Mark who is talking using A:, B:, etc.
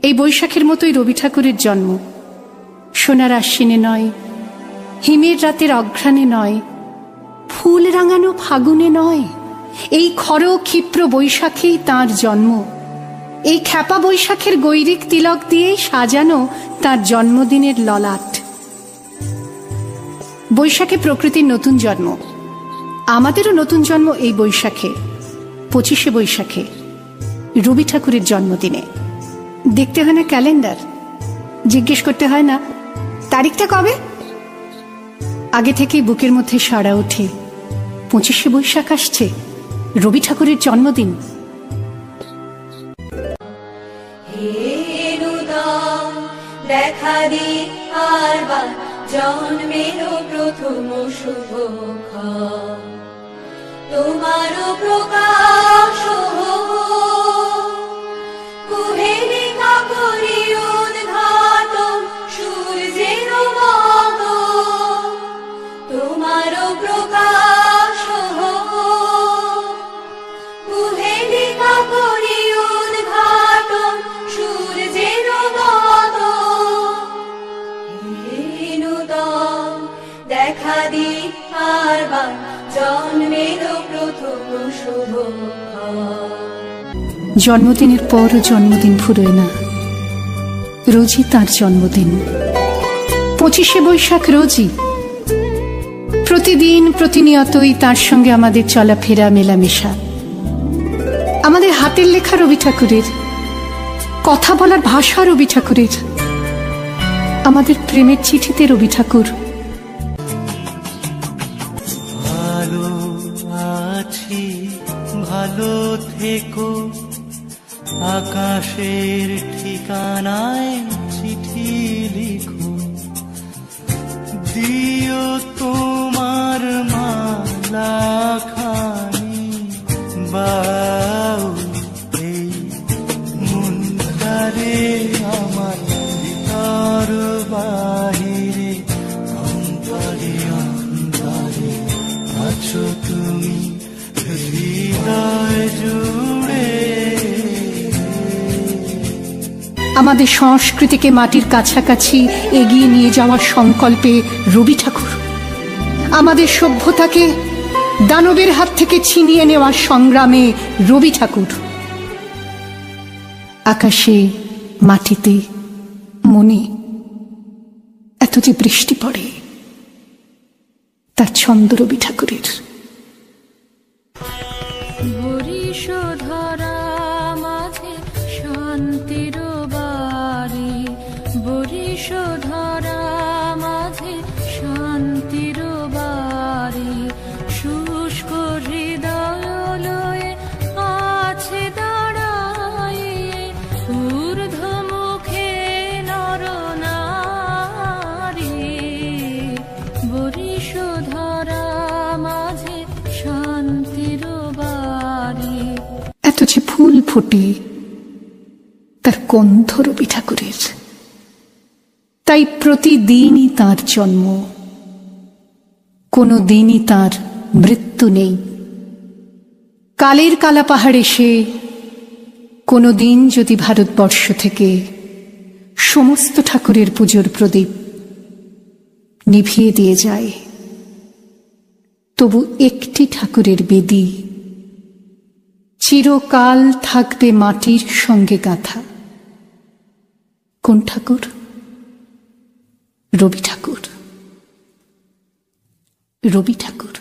A: এই বৈশাখের মতোই রবি ঠাকুরের জন্ম। সোনার আশ্বিনে নয়, হিমের রাতের অঘ্রাণে নয়, ফুল রাঙানো ফাগুনে নয়, এই খর ক্ষিপ্র বৈশাখেই তাঁর জন্ম। এই খ্যাপা বৈশাখের গৈরিক তিলক দিয়েই সাজানো তাঁর জন্মদিনের ললাট। বৈশাখে প্রকৃতির নতুন জন্ম, আমাদেরও নতুন জন্ম এই বৈশাখে, 25শে বৈশাখে, রবি ঠাকুরের জন্মদিনে। দেখতে হয় না ক্যালেন্ডার, জিজ্ঞেস করতে হয় না তারিখটা কবে, আগে থেকেই বুকের মধ্যে সাড়া ওঠে 25শে বৈশাখ আসছে, রবি ঠাকুরের জন্মদিন।
B: দেখা দি আরবার জন্মেরও প্রথম শুভক্ষণ, তোমারও প্রকাশ কুহেলিকা করি উদ্ঘাটন সূর্যের মতো, তোমারও প্রকাশ কুহেলিকা করি উদ্ঘাটন সূর্যের মতো। দেখা দি আরবার জন্মেরও প্রথম শুভক্ষণ।
A: জন্মদিনের পরও জন্মদিন ফুরোয় না, রোজই তার জন্মদিন। 25শে বৈশাখ রোজই, প্রতিদিন প্রতিনিয়তই তার সঙ্গে আমাদের চলাফেরা মেলামেশা। আমাদের হাতের লেখা রবি ঠাকুরের, কথা বলার ভাষা রবি ঠাকুরের, আমাদের প্রেমের চিঠিতে রবি ঠাকুর।
C: ভালো আছি, ভালো থেকো, আকাশের ঠিকানায় চিঠি লিখো, দিও তোমার মালাখানি, বাউ এই মুন্দারে আমার ভিতর বাহিরে, অন্তরে অন্তরে আছো তুমি হৃদয় জুড়ে।
A: আমাদের সংস্কৃতিকে মাটির কাছাকাছি এগিয়ে নিয়ে যাওয়ার সংকল্পে রবি ঠাকুর, আমাদের সভ্যতাকে দানবের হাত থেকে ছিনিয়ে নেওয়ার সংগ্রামে রবি ঠাকুর। আকাশে, মাটিতে, মনে এত যে বৃষ্টি পড়ে, তার ছন্দ রবি ঠাকুরের।
B: বরিশধরা মাঝে শান্তির বাড়ি, বরিশধরা মাঝে শান্তির বাড়ি, শুষ্ক হৃদয় লয়ে আছে দাঁড়ায়ে, ঊর্ধ্বমুখে নরনারী, বরিশধরা মাঝে শান্তির বাড়ি।
A: এত যে ফুল ফোটে, তার গন্ধ রবি ঠাকুরের। তাই প্রতিদিনই তার জন্ম, কোনো দিনই তার মৃত্যু নেই। কালের কালা পাহাড়ে সে কোনো দিন যদি ভারতবর্ষ থেকে সমস্ত ঠাকুরের পুজোর প্রদীপ নিভিয়ে দিয়ে যায়, তবু একটি ঠাকুরের বেদী চিরকাল থাকবে মাটির সঙ্গে গাঁথা। কোন ঠাকুর? রবি ঠাকুর, রবি ঠাকুর।